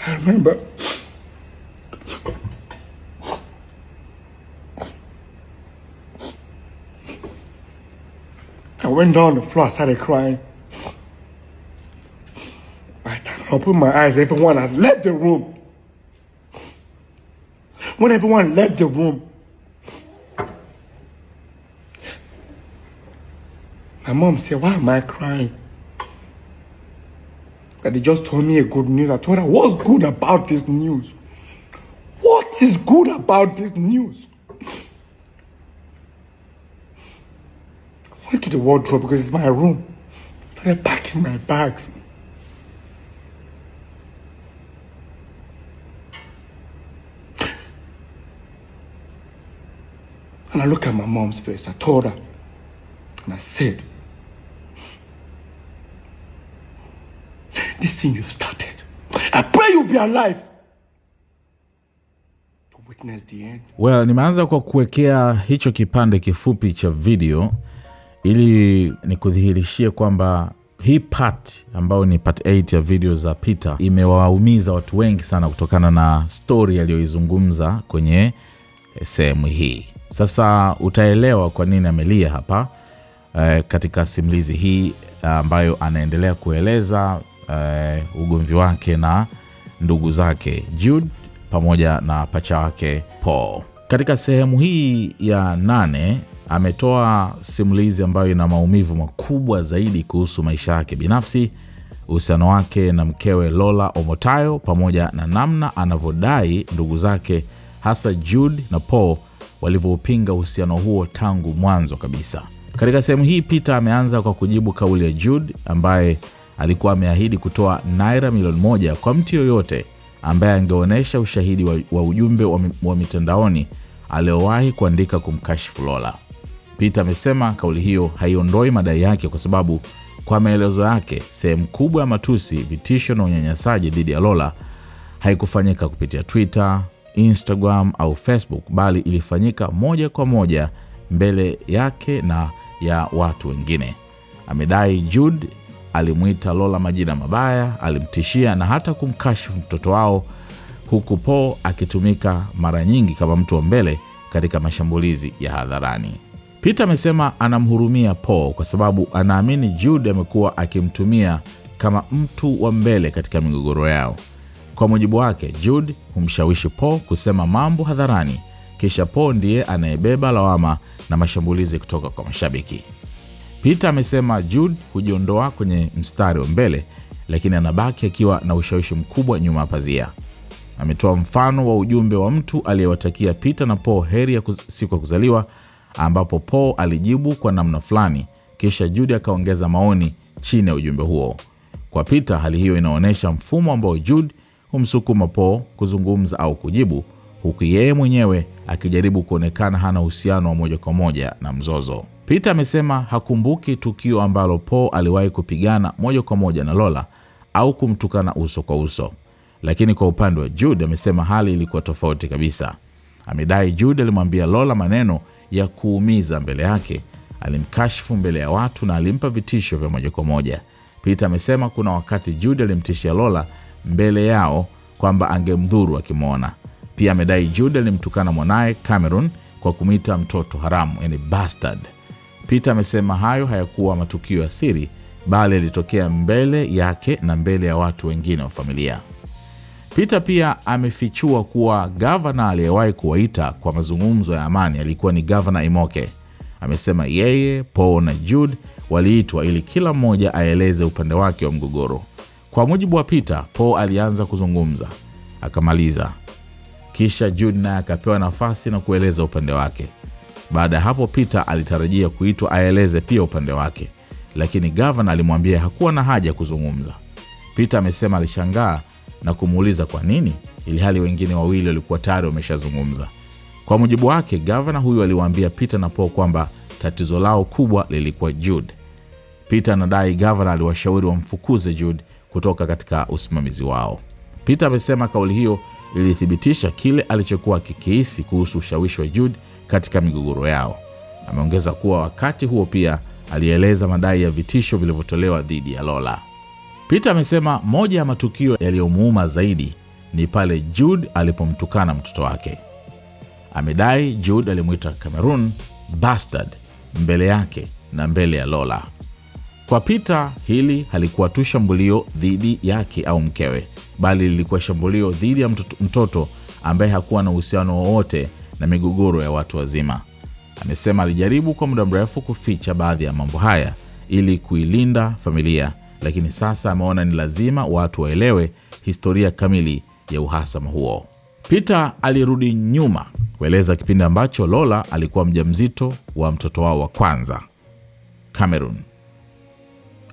I remember I went down on the floor, I started crying. By the time I opened my eyes, everyone had left the room. When everyone left the room, my mom said, why am I crying? But they just told me a good news. I told her, what's good about this news? What is good about this news? I went to the wardrobe because it's my room. I started packing my bags. And I looked at my mom's face. I told her, and I said, this thing you've started, I pray you'll be alive to witness the end. Well, nimeanza kwa kuwekea hicho kipande kifupi cha video ili nikudhihirishie kwamba hii part ambayo ni part 8 ya video za Peter imewaumiza watu wengi sana kutokana na story aliyoizungumza kwenye sehemu hii. Sasa utaelewa kwa nini amelia hapa katika simulizi hii ambayo anaendelea kueleza ugomvi wake na ndugu zake Jude pamoja na pacha wake Paul. Katika sehemu hii ya 8 ametoa simulizi ambayo ina maumivu makubwa zaidi kuhusu maisha yake binafsi, uhusiano wake na mkewe Lola Omotayo pamoja na namna anavyodai ndugu zake hasa Jude na Paul walivyopinga uhusiano huo tangu mwanzo kabisa. Katika sehemu hii Peter ameanza kwa kujibu kauli ya Jude ambaye alikuwa ameahidi kutoa naira milioni 1 kwa mtu yoyote ambaye angeonyesha ushahidi wa ujumbe wa mitandaoni aliowahi kuandika kumkashifu Lola. Peter amesema kauli hiyo haiondoi madai yake kwa sababu kwa maelezo yake sehemu kubwa ya matusi, vitisho na unyanyasaji dhidi ya Lola haikufanyika kupitia Twitter, Instagram au Facebook, bali ilifanyika moja kwa moja mbele yake na ya watu wengine. Amedai Jude alimuita Lola majina mabaya, alimtishia na hata kumkashifu mtoto wao, huku Paul akitumika mara nyingi kama mtu wa mbele katika mashambulizi ya hadharani. Peter amesema anamhurumia Paul kwa sababu anaamini Jude amekuwa akimtumia kama mtu wa mbele katika migogoro yao. Kwa mujibu wake, Jude humshawishi Paul kusema mambo hadharani, kisha Paul ndiye anayebeba lawama na mashambulizi kutoka kwa mashabiki. Peter amesema Jude hujiondoa kwenye mstari wa mbele, lakini anabaki akiwa na ushawishi mkubwa nyuma ya pazia. Ametoa mfano wa ujumbe wa mtu aliyewatakia Peter na Paul heri ya siku ya kuzaliwa, ambapo Paul alijibu kwa namna fulani, kisha Jude akaongeza maoni chini ya ujumbe huo. Kwa Peter, hali hiyo inaonyesha mfumo ambao Jude humsukuma Paul kuzungumza au kujibu, huku yeye mwenyewe akijaribu kuonekana hana uhusiano wa moja kwa moja na mzozo. Peter amesema hakumbuki tukio ambalo Paul aliwahi kupigana moja kwa moja na Lola au kumtukana uso kwa uso. Lakini kwa upande wa Jude amesema hali ilikuwa tofauti kabisa. Amedai Jude alimwambia Lola maneno ya kuumiza mbele yake, alimkashifu mbele ya watu na alimpa vitisho vya moja kwa moja. Peter amesema kuna wakati Jude alimtishia Lola mbele yao kwamba angemdhuru akimwona. Pia amedai Jude alimtukana mwanae Cameron kwa kumuita mtoto haramu, yani bastard. Peter amesema hayo hayakuwa matukio ya siri, bali yalitokea mbele yake na mbele ya watu wengine wa familia. Peter pia amefichua kuwa gavana aliyewahi kuwaita kwa mazungumzo ya amani alikuwa ni Governor Imoke. Amesema yeye, Paul na Jude waliitwa ili kila mmoja aeleze upande wake wa mgogoro. Kwa mujibu wa Peter, Paul alianza kuzungumza, akamaliza. Kisha Jude naye akapewa nafasi na kueleza upande wake. Baada hapo Peter alitarajia kuitwa aeleze pia upande wake, lakini gavana alimwambia hakuwa na haja ya kuzungumza. Peter amesema alishangaa na kumuuliza kwa nini, ili hali wengine wawili walikuwa tayari wameshazungumza. Kwa mujibu wake, gavana huyu aliwaambia Peter na Paul kwamba tatizo lao kubwa lilikuwa Jude. Peter anadai gavana aliwashauri wamfukuze Jude kutoka katika usimamizi wao. Peter amesema kauli hiyo ilithibitisha kile alichokuwa kikihisi kuhusu ushawishi wa Jude katika migogoro yao. Ameongeza kuwa wakati huo pia alieleza madai ya vitisho vilivyotolewa dhidi ya Lola. Peter amesema moja ya matukio yaliyomuuma zaidi ni pale Jude alipomtukana mtoto wake. Amedai Jude alimuita Cameroon bastard mbele yake na mbele ya Lola. Kwa Peter, hili halikuwa tu shambulio dhidi yake au mkewe, bali lilikuwa shambulio dhidi ya mtoto ambaye hakuwa na uhusiano wowote na migogoro ya watu wazima. Amesema alijaribu kwa muda mrefu kuficha baadhi ya mambo haya ili kuilinda familia, lakini sasa ameona ni lazima watu waelewe historia kamili ya uhasama huo. Peter alirudi nyuma kueleza kipindi ambacho Lola alikuwa mjamzito wa mtoto wao wa kwanza, Cameroon.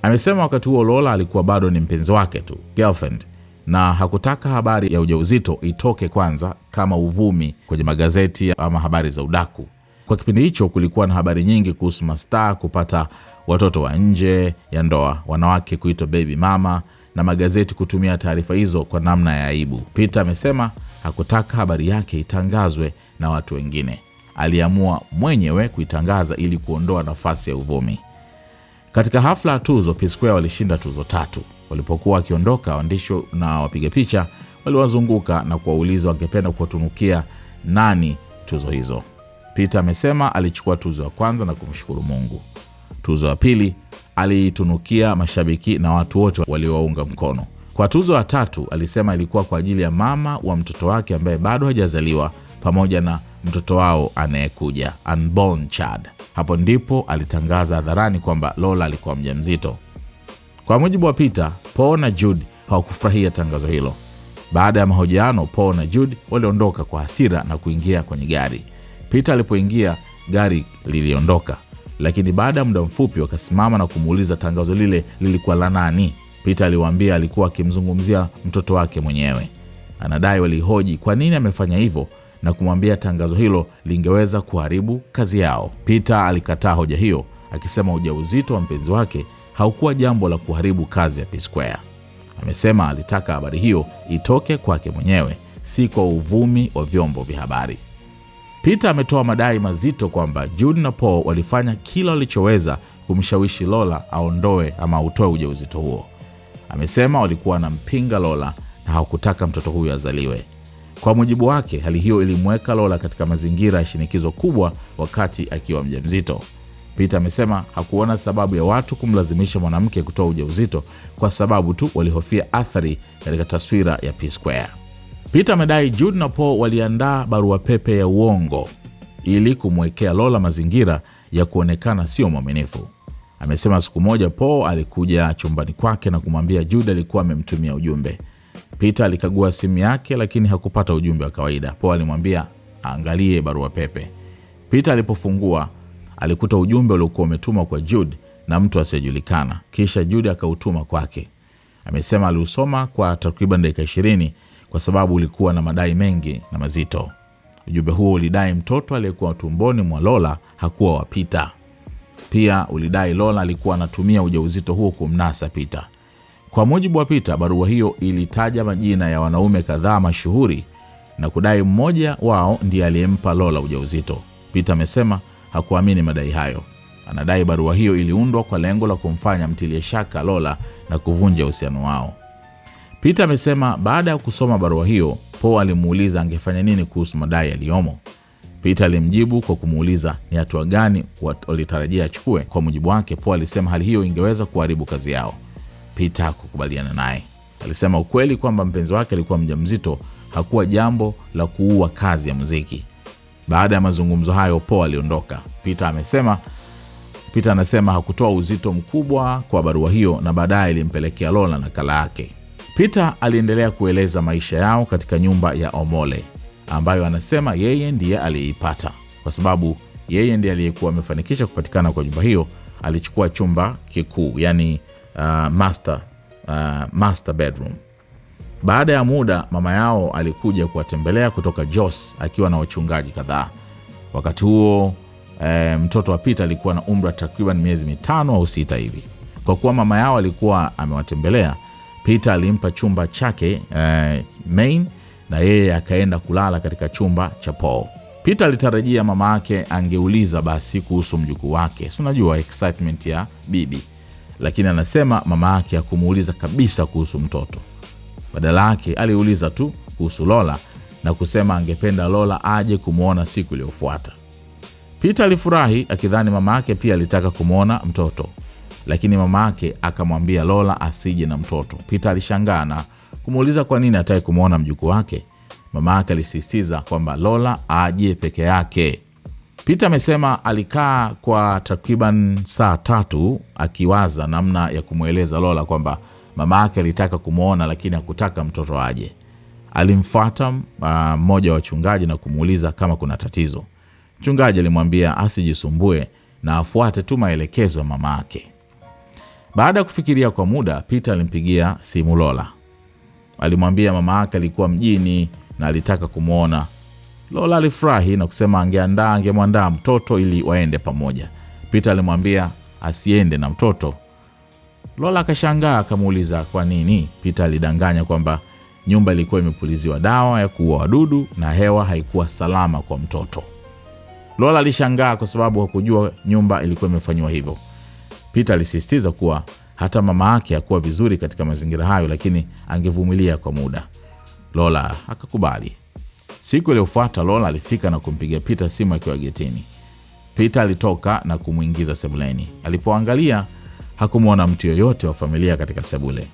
Amesema wakati huo Lola alikuwa bado ni mpenzi wake tu, girlfriend, na hakutaka habari ya ujauzito itoke kwanza kama uvumi kwenye magazeti ama habari za udaku. Kwa kipindi hicho kulikuwa na habari nyingi kuhusu mastaa kupata watoto wa nje ya ndoa, wanawake kuitwa baby mama, na magazeti kutumia taarifa hizo kwa namna ya aibu. Peter amesema hakutaka habari yake itangazwe na watu wengine. Aliamua mwenyewe kuitangaza ili kuondoa nafasi ya uvumi. Katika hafla ya tuzo, P walishinda tuzo 3. Walipokuwa wakiondoka, waandishi na wapiga picha waliwazunguka na kuwauliza wangependa kuwatunukia nani tuzo hizo. Peter amesema alichukua tuzo ya kwanza na kumshukuru Mungu. Tuzo ya pili alitunukia mashabiki na watu wote waliowaunga mkono. Kwa tuzo ya 3 alisema ilikuwa kwa ajili ya mama wa mtoto wake ambaye bado hajazaliwa pamoja na mtoto wao anayekuja, unborn child. Hapo ndipo alitangaza hadharani kwamba Lola alikuwa mjamzito. Kwa mujibu wa Peter, Paul na Jude hawakufurahia tangazo hilo. Baada ya mahojiano, Paul na Jude waliondoka kwa hasira na kuingia kwenye gari. Peter alipoingia, gari liliondoka, lakini baada ya muda mfupi wakasimama na kumuuliza tangazo lile lilikuwa la nani. Peter aliwaambia alikuwa akimzungumzia mtoto wake mwenyewe. Anadai walihoji kwa nini amefanya hivyo na kumwambia tangazo hilo lingeweza kuharibu kazi yao. Peter alikataa hoja hiyo, akisema ujauzito wa mpenzi wake haukuwa jambo la kuharibu kazi ya P. Amesema alitaka habari hiyo itoke kwake mwenyewe, si kwa uvumi wa vyombo vya habari. Peter ametoa madai mazito kwamba Jude na Paul walifanya kila walichoweza kumshawishi Lola aondoe ama autoe ujauzito huo. Amesema walikuwa wanampinga Lola na hawakutaka mtoto huyo azaliwe. Kwa mujibu wake, hali hiyo ilimweka Lola katika mazingira ya shinikizo kubwa wakati akiwa mjamzito. Peter amesema hakuona sababu ya watu kumlazimisha mwanamke kutoa ujauzito kwa sababu tu walihofia athari katika taswira ya P. Peter amedai Jude na Paul waliandaa barua pepe ya uongo ili kumwekea Lola mazingira ya kuonekana sio mwaminifu. Amesema siku moja Paul alikuja chumbani kwake na kumwambia Jude alikuwa amemtumia ujumbe. Peter alikagua simu yake lakini hakupata ujumbe wa kawaida. Paul alimwambia aangalie barua pepe. Peter alipofungua alikuta ujumbe uliokuwa umetumwa kwa Jude na mtu asiyejulikana. Kisha Jude akautuma kwake. Amesema aliusoma kwa takriban dakika 20 kwa sababu ulikuwa na madai mengi na mazito. Ujumbe huo ulidai mtoto aliyekuwa tumboni mwa Lola hakuwa wa Peter. Pia ulidai Lola alikuwa anatumia ujauzito huo kumnasa Peter. Kwa mujibu wa Peter, barua hiyo ilitaja majina ya wanaume kadhaa mashuhuri na kudai mmoja wao ndiye aliyempa Lola ujauzito. Peter amesema hakuamini madai hayo. Anadai barua hiyo iliundwa kwa lengo la kumfanya mtilie shaka Lola na kuvunja uhusiano wao. Peter amesema baada ya kusoma barua hiyo, Paul alimuuliza angefanya nini kuhusu madai yaliyomo. Peter alimjibu kwa kumuuliza ni hatua gani walitarajia achukue. Kwa mujibu wake, Paul alisema hali hiyo ingeweza kuharibu kazi yao. Peter hakukubaliana naye. Alisema ukweli kwamba mpenzi wake alikuwa mjamzito hakuwa jambo la kuua kazi ya muziki. Baada ya mazungumzo hayo, Paul aliondoka. Peter anasema hakutoa uzito mkubwa kwa barua hiyo na baadaye ilimpelekea Lola nakala yake. Peter aliendelea kueleza maisha yao katika nyumba ya Omole ambayo anasema yeye ndiye aliyeipata. Kwa sababu yeye ndiye aliyekuwa amefanikisha kupatikana kwa nyumba hiyo, alichukua chumba kikuu, yani master bedroom. Baada ya muda, mama yao alikuja kuwatembelea kutoka Jos akiwa na wachungaji kadhaa. Wakati huo mtoto wa Peter alikuwa na umri takriban miezi 5 au 6 hivi. Kwa kuwa mama yao alikuwa amewatembelea, Peter alimpa chumba chake main na yeye akaenda kulala katika chumba cha Paul. Peter alitarajia mama yake angeuliza basi kuhusu mjukuu wake. Si unajua excitement ya bibi. Lakini anasema mama yake hakumuuliza kabisa kuhusu mtoto. Badala yake aliuliza tu kuhusu Lola na kusema angependa Lola aje kumuona siku iliyofuata. Peter alifurahi akidhani mama yake pia alitaka kumuona mtoto, lakini mama yake akamwambia Lola asije na mtoto. Peter alishangaa na kumuuliza kwa nini hataki kumuona mjukuu wake. Mama yake alisisitiza kwamba Lola aje peke yake. Peter amesema alikaa kwa takriban saa 3 akiwaza namna ya kumueleza Lola kwamba mama yake alitaka kumuona lakini hakutaka mtoto aje. Alimfuata mmoja wa wachungaji na kumuuliza kama kuna tatizo. Mchungaji alimwambia asijisumbue na afuate tu maelekezo ya mama yake. Baada ya kufikiria kwa muda, Peter alimpigia simu Lola. Alimwambia mama yake alikuwa mjini na alitaka kumuona. Lola alifurahi na kusema angemwandaa mtoto ili waende pamoja. Peter alimwambia asiende na mtoto. Lola akashangaa akamuuliza kwa nini. Peter alidanganya kwamba nyumba ilikuwa imepuliziwa dawa ya kuua wadudu na hewa haikuwa salama kwa mtoto. Lola alishangaa kwa sababu hakujua nyumba ilikuwa imefanywa hivyo. Peter alisisitiza kuwa hata mama yake hakuwa vizuri katika mazingira hayo, lakini angevumilia kwa muda. Lola akakubali. Siku iliyofuata Lola alifika na kumpigia Peter simu akiwa getini. Peter alitoka na kumuingiza sebuleni. Alipoangalia hakumuona mtu yoyote wa familia katika sebule.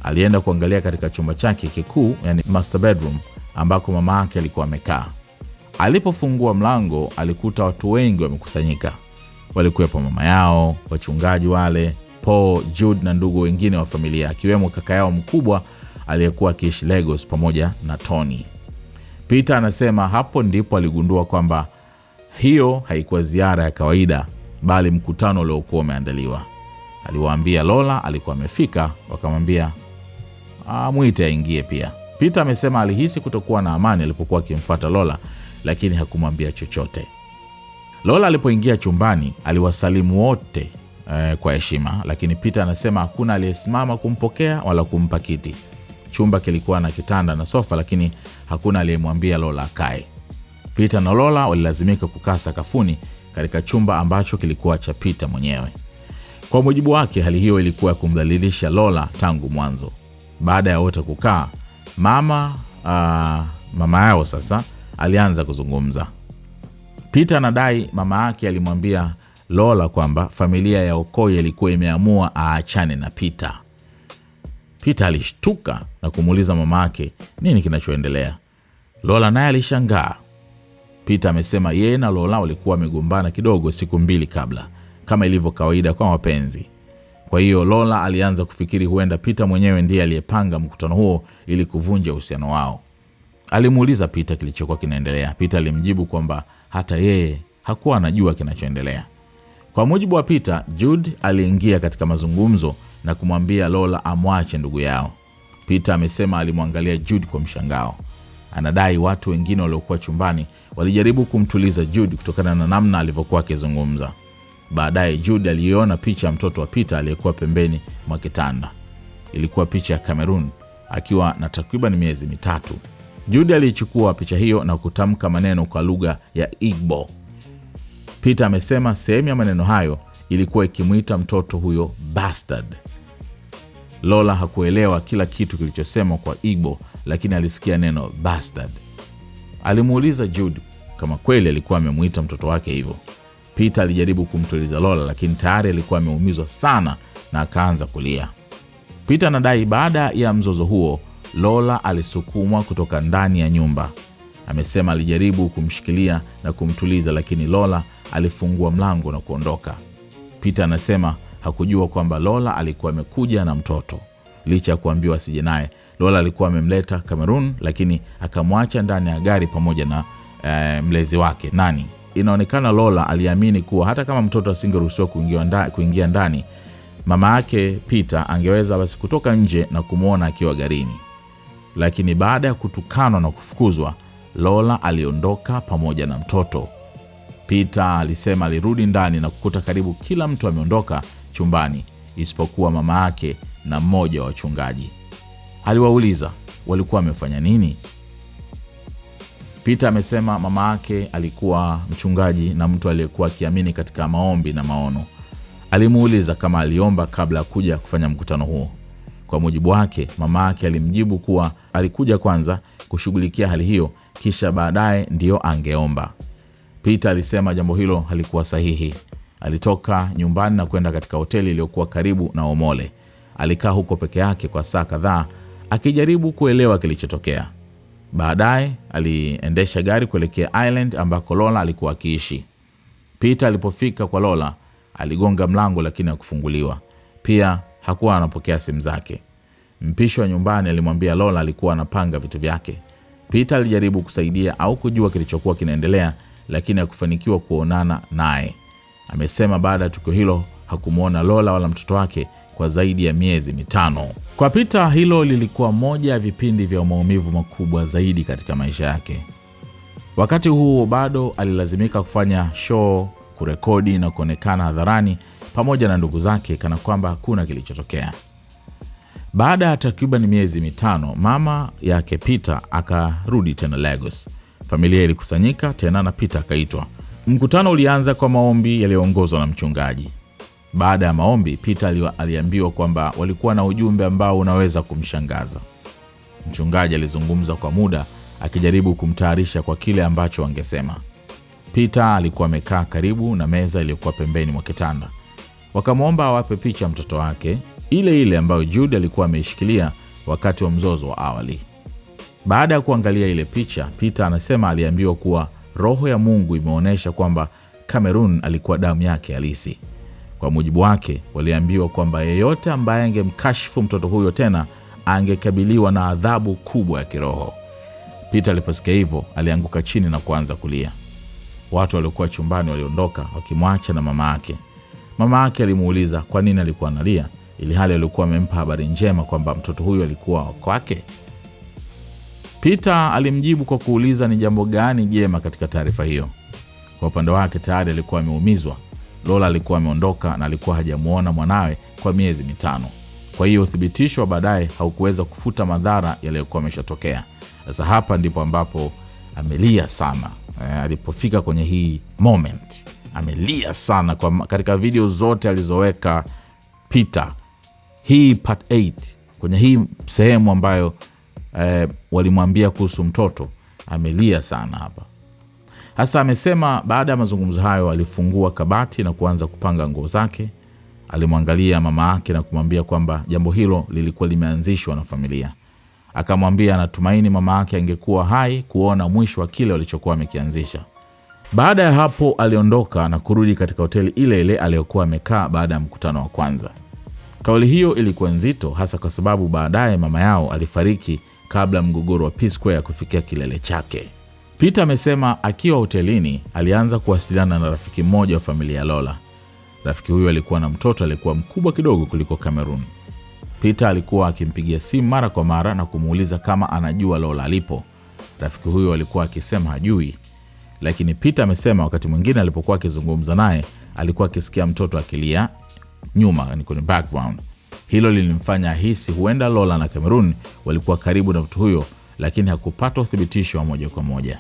Alienda kuangalia katika chumba chake kikuu, yani master bedroom, ambako mama yake alikuwa amekaa. Alipofungua mlango alikuta watu wengi wamekusanyika. Walikuwepo mama yao, wachungaji wale, Paul, Jude na ndugu wengine wa familia, akiwemo kaka yao mkubwa aliyekuwa akiishi Lagos pamoja na Tony. Peter anasema hapo ndipo aligundua kwamba hiyo haikuwa ziara ya kawaida bali mkutano uliokuwa umeandaliwa. Aliwaambia Lola alikuwa amefika, wakamwambia muite aingie pia. Peter amesema alihisi kutokuwa na amani alipokuwa akimfuata Lola, lakini hakumwambia chochote. Lola alipoingia chumbani aliwasalimu wote kwa heshima, lakini Peter anasema hakuna aliyesimama kumpokea wala kumpa kiti. Chumba kilikuwa na kitanda na sofa, lakini hakuna aliyemwambia Lola akae. Peter na Lola walilazimika kukaa sakafuni katika chumba ambacho kilikuwa cha Peter mwenyewe. Kwa mujibu wake, hali hiyo ilikuwa kumdhalilisha Lola tangu mwanzo. Baada ya wote kukaa, mama yao sasa alianza kuzungumza. Peter anadai mama yake alimwambia Lola kwamba familia ya Okoye ilikuwa imeamua aachane na Peter. Peter alishtuka na kumuuliza mama yake nini kinachoendelea. Lola naye alishangaa. Peter amesema yeye na Lola walikuwa wamegombana kidogo siku 2 kabla, kama ilivyo kawaida kwa wapenzi. Kwa hiyo Lola alianza kufikiri huenda Peter mwenyewe ndiye aliyepanga mkutano huo ili kuvunja uhusiano wao. Alimuuliza Peter kilichokuwa kinaendelea. Peter alimjibu kwamba hata yeye hakuwa anajua kinachoendelea. Kwa mujibu wa Peter, Jude aliingia katika mazungumzo na kumwambia Lola amwache ndugu yao. Peter amesema alimwangalia Jude kwa mshangao. Anadai watu wengine waliokuwa chumbani walijaribu kumtuliza Jude kutokana na namna alivyokuwa akizungumza. Baadaye Jude aliona picha ya mtoto wa Peter aliyekuwa pembeni mwa kitanda. Ilikuwa picha ya Cameroon akiwa na takriban miezi 3. Jude alichukua picha hiyo na kutamka maneno kwa lugha ya Igbo. Peter amesema sehemu ya maneno hayo ilikuwa ikimuita mtoto huyo bastard. Lola hakuelewa kila kitu kilichosemwa kwa Igbo, lakini alisikia neno bastard. Alimuuliza Jude kama kweli alikuwa amemuita mtoto wake hivyo. Peter alijaribu kumtuliza Lola, lakini tayari alikuwa ameumizwa sana na akaanza kulia. Peter anadai baada ya mzozo huo Lola alisukumwa kutoka ndani ya nyumba. Amesema alijaribu kumshikilia na kumtuliza, lakini Lola alifungua mlango na kuondoka. Peter anasema hakujua kwamba Lola alikuwa amekuja na mtoto. Licha ya kuambiwa asije naye, Lola alikuwa amemleta Cameroon, lakini akamwacha ndani ya gari pamoja na mlezi wake Nani. Inaonekana Lola aliamini kuwa hata kama mtoto asingeruhusiwa kuingia ndani, mama yake Peter angeweza basi kutoka nje na kumuona akiwa garini. Lakini baada ya kutukanwa na kufukuzwa, Lola aliondoka pamoja na mtoto. Peter alisema alirudi ndani na kukuta karibu kila mtu ameondoka chumbani isipokuwa mama yake na mmoja wa wachungaji. Aliwauliza walikuwa wamefanya nini. Peter amesema mama yake alikuwa mchungaji na mtu aliyekuwa akiamini katika maombi na maono. Alimuuliza kama aliomba kabla ya kuja kufanya mkutano huo. Kwa mujibu wake, mama yake alimjibu kuwa alikuja kwanza kushughulikia hali hiyo, kisha baadaye ndio angeomba. Peter alisema jambo hilo halikuwa sahihi. Alitoka nyumbani na kwenda katika hoteli iliyokuwa karibu na Omole. Alikaa huko peke yake kwa saa kadhaa akijaribu kuelewa kilichotokea. Baadaye aliendesha gari kuelekea Island ambako Lola alikuwa akiishi. Peter alipofika kwa Lola, aligonga mlango lakini hakufunguliwa. Pia hakuwa anapokea simu zake. Mpishi wa nyumbani alimwambia Lola alikuwa anapanga vitu vyake. Peter alijaribu kusaidia au kujua kilichokuwa kinaendelea, lakini hakufanikiwa kuonana naye. Amesema baada ya tukio hilo hakumuona Lola wala mtoto wake kwa zaidi ya miezi 5. Kwa Peter, hilo lilikuwa moja ya vipindi vya maumivu makubwa zaidi katika maisha yake. Wakati huo bado alilazimika kufanya show, kurekodi na kuonekana hadharani pamoja na ndugu zake kana kwamba hakuna kilichotokea. Baada ya takriban miezi 5, mama yake Peter akarudi tena Lagos. Familia ilikusanyika tena na Peter akaitwa. Mkutano ulianza kwa maombi yaliyoongozwa na mchungaji. Baada ya maombi, Peter aliambiwa kwamba walikuwa na ujumbe ambao unaweza kumshangaza. Mchungaji alizungumza kwa muda akijaribu kumtayarisha kwa kile ambacho angesema. Peter alikuwa amekaa karibu na meza iliyokuwa pembeni mwa kitanda. Wakamwomba awape picha mtoto wake, ile ambayo Jude alikuwa ameishikilia wakati wa mzozo wa awali. Baada ya kuangalia ile picha, Peter anasema aliambiwa kuwa roho ya Mungu imeonyesha kwamba Cameroon alikuwa damu yake halisi. Kwa mujibu wake, waliambiwa kwamba yeyote ambaye angemkashifu mtoto huyo tena angekabiliwa na adhabu kubwa ya kiroho. Peter aliposikia hivyo, alianguka chini na kuanza kulia. Watu waliokuwa chumbani waliondoka wakimwacha na mama yake. Mama yake alimuuliza kwa nini alikuwa analia, ili hali alikuwa amempa habari njema kwamba mtoto huyo alikuwa kwake. Peter alimjibu kwa kuuliza ni jambo gani jema katika taarifa hiyo. Kwa upande wake tayari alikuwa ameumizwa. Lola alikuwa ameondoka na alikuwa hajamuona mwanawe kwa miezi 5. Kwa hiyo uthibitisho wa baadaye haukuweza kufuta madhara yaliyokuwa yameshatokea. Sasa hapa ndipo ambapo amelia sana. Alipofika kwenye hii moment, amelia sana katika video zote alizoweka Peter. Hii part 8 kwenye hii sehemu ambayo walimwambia kuhusu mtoto, amelia sana hapa. Hasa amesema baada ya mazungumzo hayo alifungua kabati na kuanza kupanga nguo zake. Alimwangalia mama yake na kumwambia kwamba jambo hilo lilikuwa limeanzishwa na familia. Akamwambia anatumaini mama yake angekuwa hai kuona mwisho wa kile walichokuwa wamekianzisha. Baada ya hapo aliondoka na kurudi katika hoteli ile aliyokuwa amekaa baada ya mkutano wa kwanza. Kauli hiyo ilikuwa nzito, hasa kwa sababu baadaye mama yao alifariki kabla mgogoro wa P-Square kufikia kilele chake. Peter amesema akiwa hotelini alianza kuwasiliana na rafiki mmoja wa familia ya Lola. Rafiki huyo alikuwa na mtoto alikuwa mkubwa kidogo kuliko Cameroon. Peter alikuwa akimpigia simu mara kwa mara na kumuuliza kama anajua Lola alipo. Rafiki huyo alikuwa akisema hajui, lakini Peter amesema wakati mwingine alipokuwa akizungumza naye alikuwa akisikia mtoto akilia nyuma, ni kwenye background. Hilo lilimfanya ahisi huenda Lola na Cameroon walikuwa karibu na mtu huyo, lakini hakupata uthibitisho wa moja kwa moja.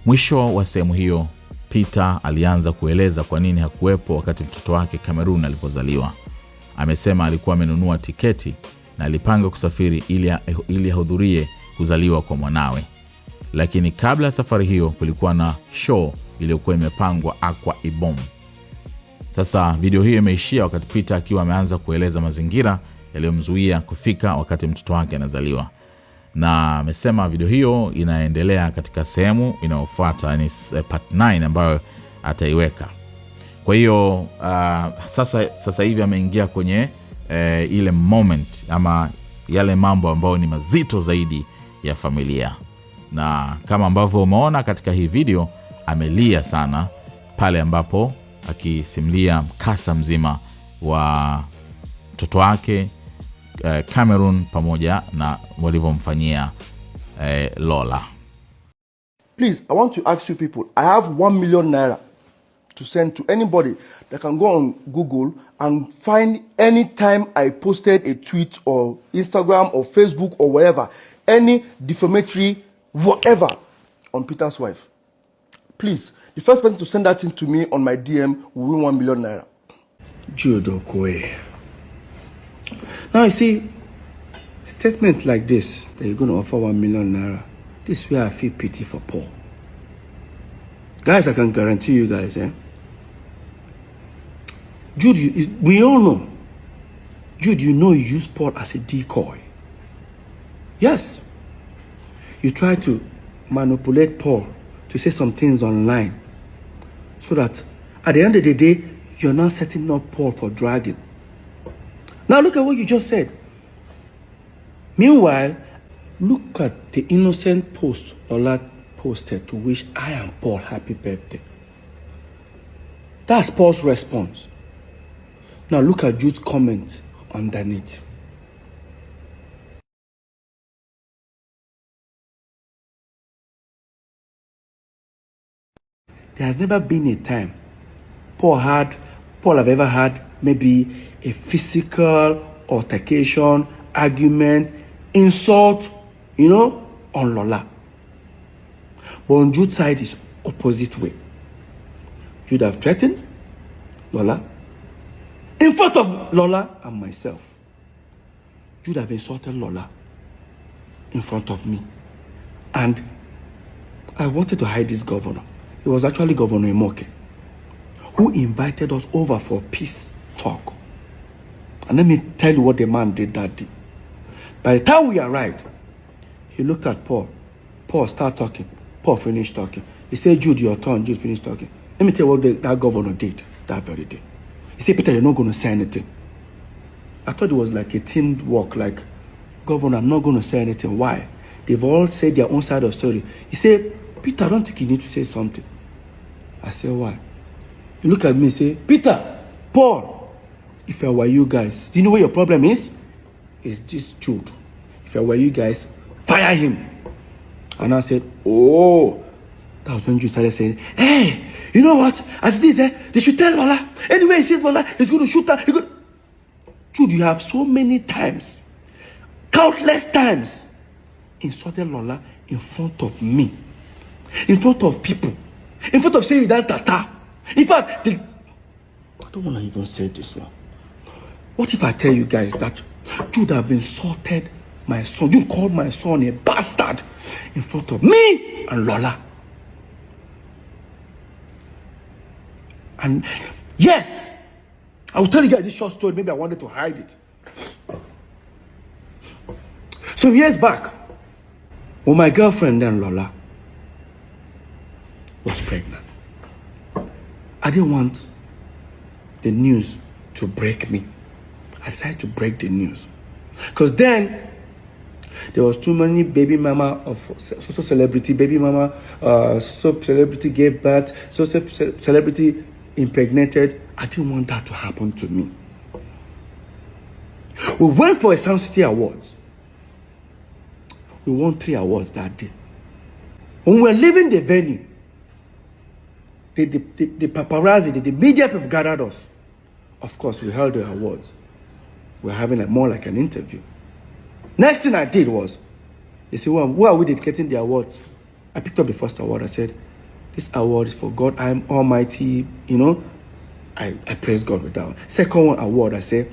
Mwisho wa sehemu hiyo, Peter alianza kueleza kwa nini hakuwepo wakati mtoto wake Cameroon alipozaliwa. Amesema alikuwa amenunua tiketi na alipanga kusafiri ili ahudhurie kuzaliwa kwa mwanawe. Lakini kabla ya safari hiyo kulikuwa na show iliyokuwa imepangwa Aqua Ibom. Sasa video hiyo imeishia wakati Peter akiwa ameanza kueleza mazingira yaliyomzuia kufika wakati mtoto wake anazaliwa. Na amesema video hiyo inaendelea katika sehemu inayofuata, yani part 9 ambayo ataiweka. Kwa hiyo sasa hivi ameingia kwenye ile moment ama yale mambo ambayo ni mazito zaidi ya familia. Na kama ambavyo umeona katika hii video, amelia sana pale ambapo akisimulia mkasa mzima wa mtoto wake Cameroon pamoja na walivyomfanyia Lola. Please, I want to ask you people, I have 1 million naira to send to anybody that can go on Google and find any time I posted a tweet or Instagram or Facebook or whatever, any defamatory whatever on Peter's wife. Please, the first person to send that thing to me on my DM will win 1 million naira. Jude. Now you see, statement like this, that you're going to offer 1 million naira, this is where I feel pity for Paul. Guys, I can guarantee you guys, Jude, we all know. Jude, you know you use Paul as a decoy. Yes. You try to manipulate Paul to say some things online so that at the end of the day, you're not setting up Paul for dragging. Now look at what you just said. Meanwhile, look at the innocent post Ola posted to wish I and Paul happy birthday. That's Paul's response. Now look at Jude's comment underneath. There has never been a time Paul have ever had maybe a physical altercation, argument, insult, on Lola. But on Jude's side is opposite way. Jude have threatened Lola in front of Lola and myself. Jude have insulted Lola in front of me. And I wanted to hide this governor. It was actually Governor Imoke who invited us over for peace talk. And let me tell you what the man did that day. By the time we arrived, he looked at Paul. Paul started talking. Paul finished talking. He said, Jude, your turn. Jude finished talking. Let me tell you what that governor did that very day. He said, Peter, you're not going to say anything. I thought it was like a team work, like, Governor, I'm not going to say anything. Why? They've all said their own side of the story. He said, Peter, I don't think you need to say something. I said, why? You look at me and say, Peter, Paul, if I were you guys, do you know what your problem is? It's this Jude. If I were you guys, fire him. And I said, oh. That was when Jude started saying, hey, you know what? As it is there, they should tell Lola. Anyway, he says Lola, he's going to shoot her. Jude, you have so many times, countless times, insulted Lola in front of me, in front of people, in front of saying that tata. In fact, I don't want to even say this one. What if I tell you guys that Jude have insulted my son? Jude called my son a bastard in front of me and Lola. And yes, I will tell you guys this short story. Maybe I wanted to hide it. Some years back, when my girlfriend then Lola was pregnant, I didn't want the news to break me. I decided to break the news. Because then, there was too many baby mama of so celebrity, baby mama, so celebrity gave birth, so celebrity impregnated. I didn't want that to happen to me. We went for a Sound City Awards. We won 3 awards that day. When we were leaving the venue, the paparazzi, the media people gathered us. Of course, we held the awards. We were having more like an interview. Next thing I did was, they said, well, who are we dedicating the awards? I picked up the first award. I said, this award is for God, I am Almighty. I praise God with that one. Second one award, I said,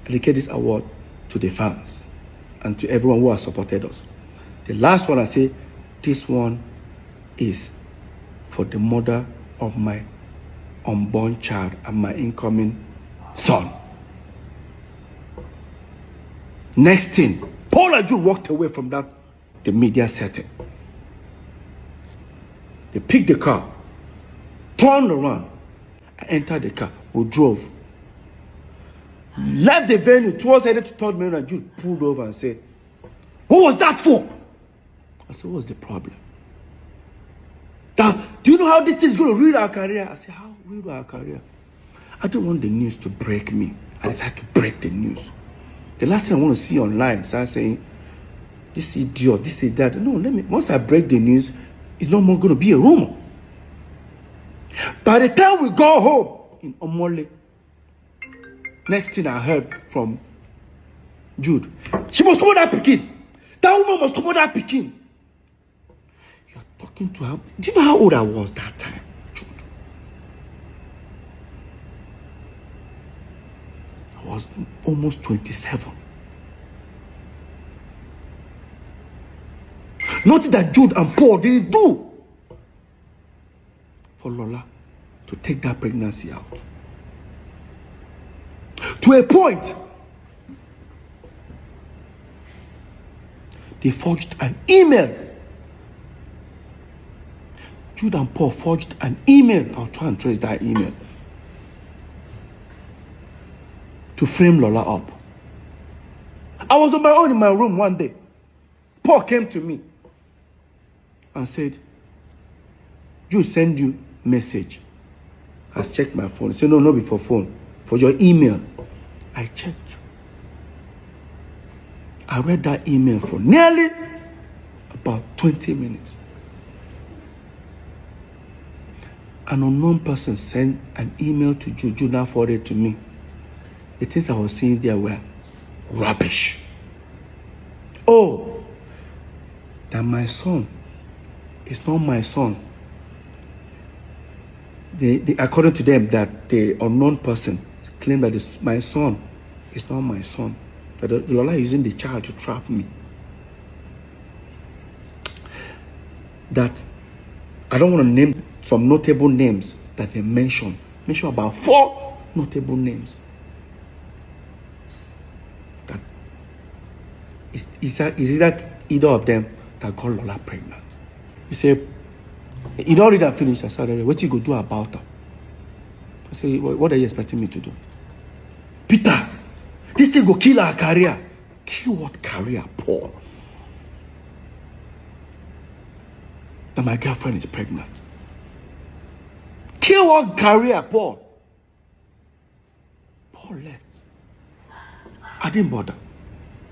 I dedicate this award to the fans and to everyone who has supported us. The last one, I say, this one is for the mother of my unborn child and my incoming son. Next thing, Paul and Jude walked away from the media setting. They picked the car, turned around, and entered the car. We drove. Left the venue towards headed to 3rd Main, and Jude pulled over and said, what was that for? I said, what's the problem? Do you know how this thing is going to ruin our career? I said, how ruin our career? I don't want the news to break me. I decided to break the news. The last thing I want to see online is start saying, this idiot, this is that. No, once I break the news, it's no more going to be a rumor. By the time we go home in Omole, next thing I heard from Jude, she must come out that Pekin. That woman must come out that Pekin. You're talking to her. Do you know how old I was that time, Jude? I was almost 27. Nothing that Jude and Paul didn't do for Lola to take that pregnancy out. To a point, they forged an email. Jude and Paul forged an email. I'll try and trace that email. To frame Lola up. I was on my own in my room one day. Paul came to me and said, Jude send you message. I checked my phone. He said, no, not before phone. For your email. I checked. I read that email for nearly about 20 minutes. An unknown person sent an email to Jude. Jude now forwarded it to me. The things I was seeing there were rubbish. Oh, that my son is not my son. According to them, that the unknown person claimed that my son is not my son. That Lola is using the child to trap me. That I don't want to name some notable names that they mention. Mention about 4 notable names. That is that either of them that got Lola pregnant. He said, you don't read and finish. I said, what you go do about her? I said, what are you expecting me to do? Peter, this thing go kill our career. Kill what career, Paul? That my girlfriend is pregnant. Kill what career, Paul? Paul left. I didn't bother.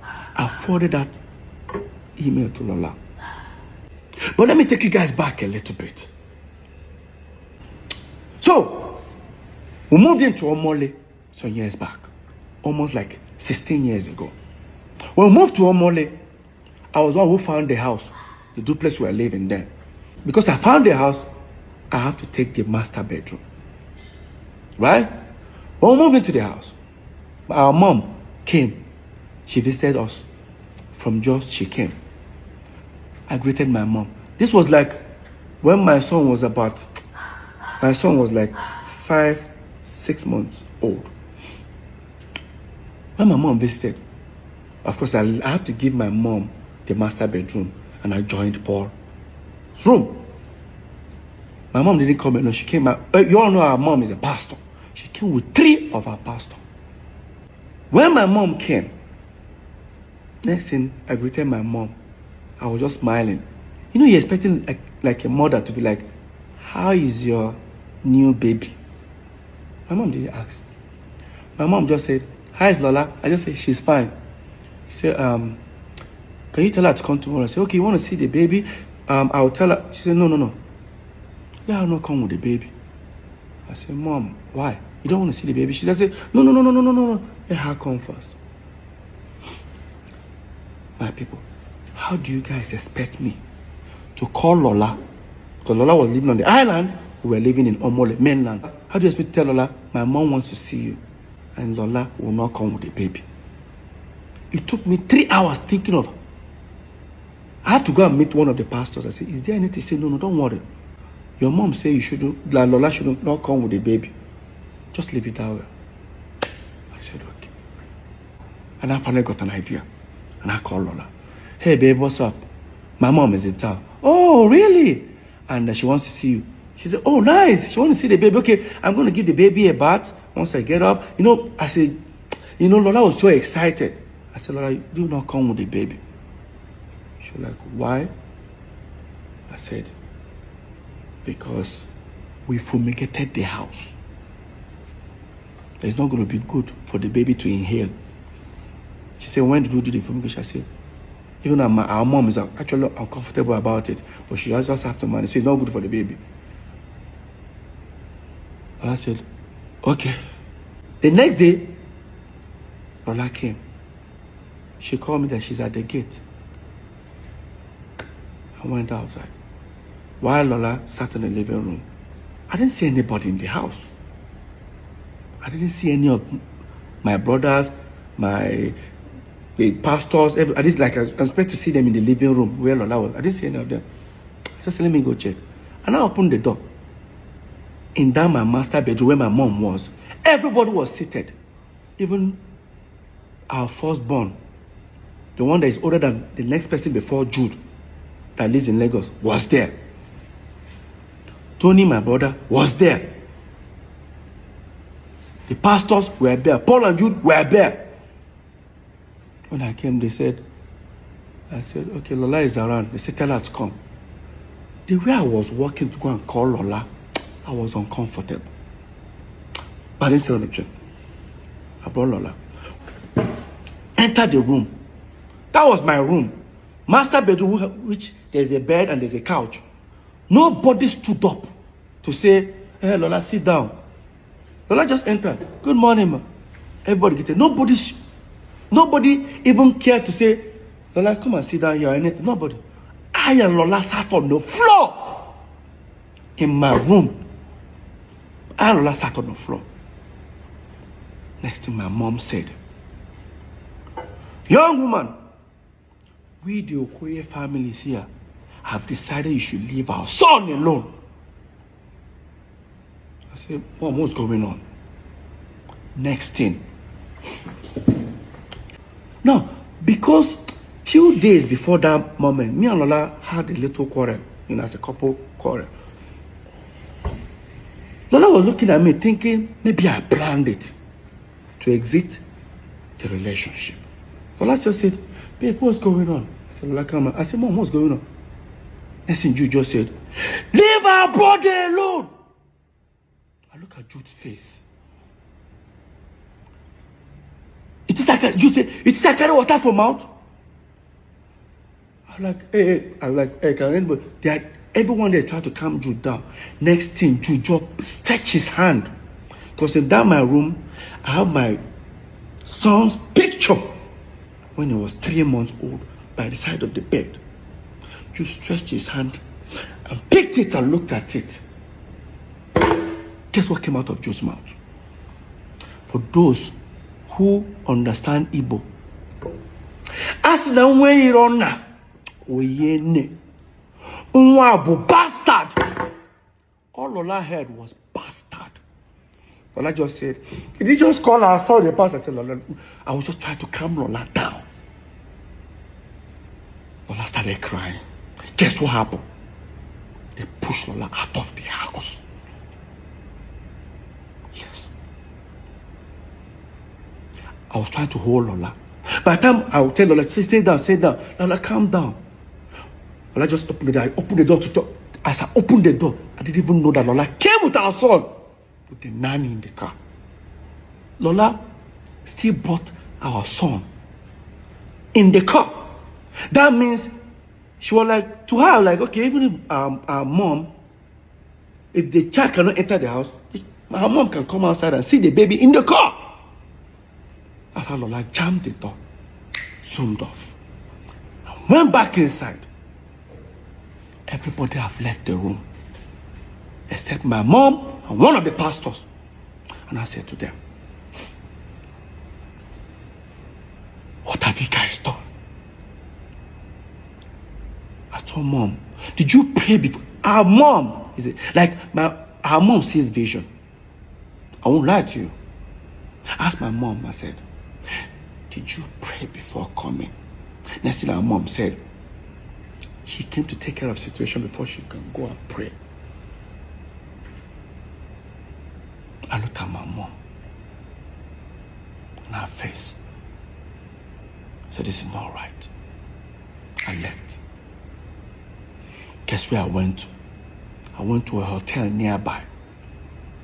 I forwarded that email to Lola. But let me take you guys back a little bit. So, we moved into Omole some years back. Almost like 16 years ago. When we moved to Omole, I was one who found the house, the duplex we were living there. Because I found the house, I have to take the master bedroom. Right? When we moved into the house, our mom came. She visited us. From Jos, she came. I greeted my mom. This was like when my son was like 5-6 months old. When my mom visited, of course, I have to give my mom the master bedroom, and I joined Paul's room. My mom didn't come in. No, she came out. You all know our mom is a pastor. She came with 3 of our pastors. When my mom came, next thing, I greeted my mom. I was just smiling. You know, you're expecting like a mother to be like, how is your new baby? My mom didn't ask. My mom just said, hi, Lola. I just said, she's fine. She said, can you tell her to come tomorrow? I said, okay, you want to see the baby? I'll tell her. She said, no. Let her not come with the baby. I said, Mom, why? You don't want to see the baby? She just said, no. Let her come first. My people, how do you guys expect me to call Lola? Because Lola was living on the island, we were living in Omole, mainland. How do you expect me to tell Lola, my mom wants to see you, and Lola will not come with the baby? It took me 3 hours thinking of, I have to go and meet one of the pastors. I said, is there anything? He said, no, don't worry. Your mom said you shouldn't, Lola should not come with the baby. Just leave it that way. I said, okay. And I finally got an idea. And I called Lola. Hey, babe, what's up? My mom is in town. Oh, really? And she wants to see you. She said, oh, nice. She wants to see the baby. Okay, I'm going to give the baby a bath once I get up. You know, I said, you know, Lola was so excited. I said, Lola, do not come with the baby. She was like, why? I said, because we fumigated the house. It's not going to be good for the baby to inhale. She said, when did we do the fumigation? I said, even our mom is actually uncomfortable about it, but she just have to manage. She said, it's not good for the baby. And I said, okay. The next day, Lola came. She called me that she's at the gate. I went outside. While Lola sat in the living room, I didn't see anybody in the house. I didn't see any of my brothers, my the pastors, I didn't like. I expect to see them in the living room where Lola was. I didn't see any of them. Just let me go check. And I opened the door. In that my master bedroom where my mom was, everybody was seated. Even our firstborn, the one that is older than the next person before Jude, that lives in Lagos, was there. Tony, my brother, was there. The pastors were there. Paul and Jude were there. When I came, I said, okay, Lola is around. They said, tell her to come. The way I was walking to go and call Lola, I was uncomfortable. But I didn't say anything. I brought Lola. Enter the room. That was my room. Master bedroom, which there's a bed and there's a couch. Nobody stood up to say, hey, Lola, sit down. Lola just entered. Good morning, ma. Everybody get it. Nobody even cared to say, Lola, come and sit down here or anything. Nobody. I and Lola sat on the floor in my room. I and Lola sat on the floor. Next thing my mom said, young woman, we the Okoye families here have decided you should leave our son alone. I said, Mom, what's going on? Next thing. Now, because 2 days before that moment, me and Lola had a little quarrel, as a couple quarrel. Lola was looking at me thinking, maybe I planned it to exit the relationship. Lola just said, babe, what's going on? I said, Lola, come on. I said, Mom, what's going on? Next thing Jude just said, leave our brother alone. I look at Jude's face. It is like Jude said, it is like carry water from mouth. I'm like, hey, can anybody? Everyone there tried to calm Jude down. Next thing, Jude just stretched his hand. Because in that my room, I have my son's picture when he was 3 months old by the side of the bed. Jude stretched his hand and picked it and looked at it. Guess what came out of Jude's mouth? For those who understand Igbo, as the way you run now, oyene, unwabu bastard. All Lola heard was bastard. Lola just said, did he just call her? I saw the pastor. I said, Lola, I was just trying to calm Lola down. Lola started crying. Guess what happened? They pushed Lola out of the house. Yes. I was trying to hold Lola. By the time I would tell Lola, stay down. Lola, calm down. Lola just opened the door. I opened the door to talk. As I opened the door, I didn't even know that Lola came with our son, with the nanny in the car. Lola still brought our son in the car. That means she was like, to her, like, okay, even if our mom, if the child cannot enter the house, her mom can come outside and see the baby in the car. That's how Lola jammed the door, zoomed off, and went back inside. Everybody have left the room, except my mom and one of the pastors. And I said to them, what have you guys done? I told Mom, did you pray before? Our mom, our mom sees vision. I won't lie to you. I asked my mom, I said, did you pray before coming? Next thing our mom said, she came to take care of the situation before she can go and pray. I looked at my mom on her face. I said, this is not right. I left. Guess where I went to? I went to a hotel nearby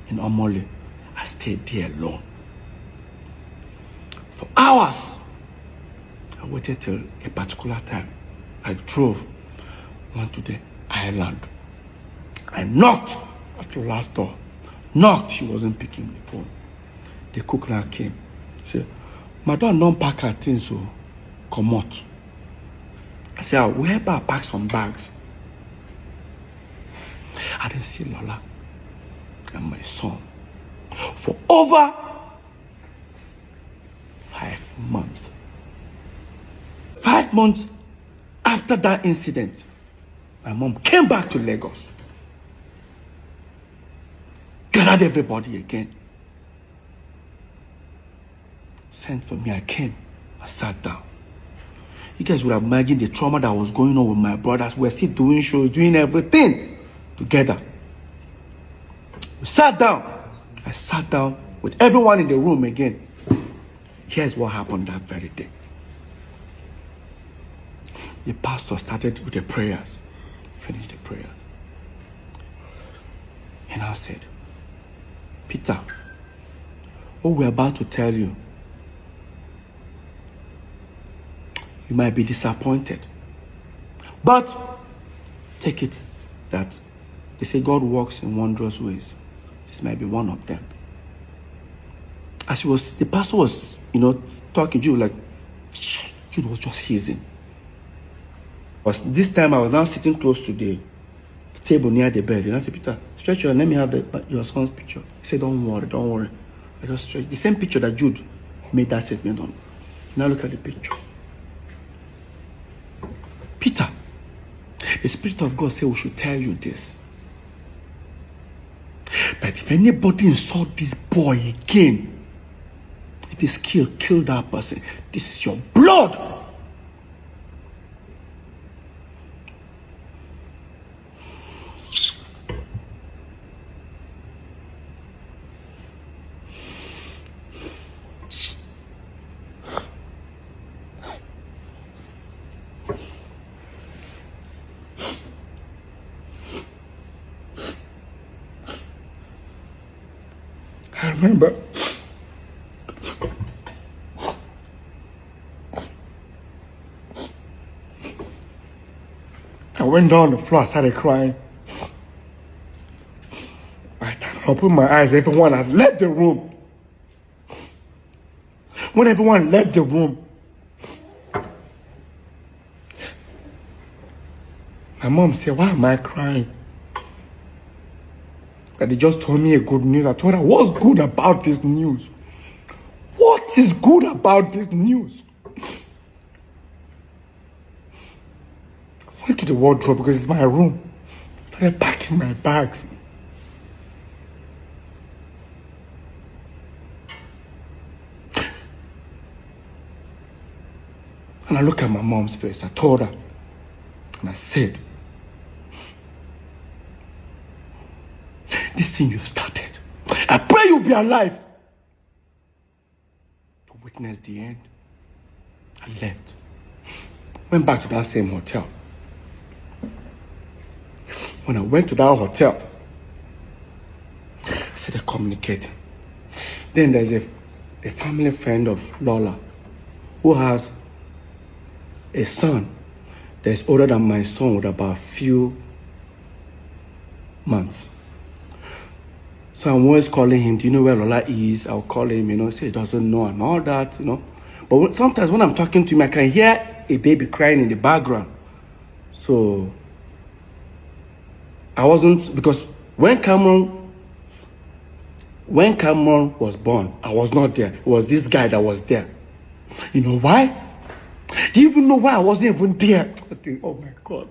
in Omole. I stayed there alone. For hours. I waited till a particular time. I drove, went to the island. I knocked at the last door. Knocked, she wasn't picking the phone. The cook now came. She said, Madam, don't pack her things, so come out. I said, I'll help her pack some bags. I didn't see Lola and my son for over 5 months. 5 months after that incident, my mom came back to Lagos, gathered everybody again, sent for me. I came, I sat down. You guys would have imagined the trauma that was going on with my brothers. We're still doing shows, doing everything together. We sat down. I sat down with everyone in the room again. Here's what happened that very day. The pastor started with the prayers, finished the prayers. And I said, Peter, what we're about to tell you, you might be disappointed. But take it that they say God works in wondrous ways. This might be one of them. As the pastor was, talking, Jude was just hissing. But this time I was now sitting close to the table near the bed. And I said, Peter, stretch your hand, let me have your son's picture. He said, don't worry. I just stretched. The same picture that Jude made that statement on. Now look at the picture. Peter, the Spirit of God said we should tell you this. That if anybody insult this boy again, if he's killed, kill that person. This is your blood. I remember I went down on the floor, I started crying. By the time I opened my eyes, everyone had left the room. When everyone left the room, my mom said, why am I crying? That they just told me a good news. I told her, what's good about this news? What is good about this news? I went to the wardrobe because it's my room. I started packing my bags. And I looked at my mom's face. I told her, and I said, this thing you've started, I pray you'll be alive to witness the end. I left. Went back to that same hotel. When I went to that hotel, I started communicating. Then there's a family friend of Lola who has a son that's older than my son with about a few months. So I'm always calling him, do you know where Lola is? I'll call him, say he doesn't know and all that, But sometimes when I'm talking to him, I can hear a baby crying in the background. So I wasn't, because when Cameron was born, I was not there. It was this guy that was there. You know why? Do you even know why I wasn't even there? I think, oh my God.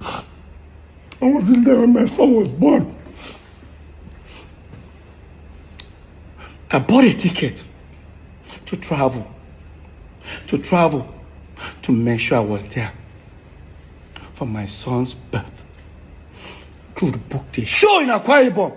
I wasn't there when my son was born. I bought a ticket to travel to make sure I was there for my son's birth. To book the show in Akwa Ibom.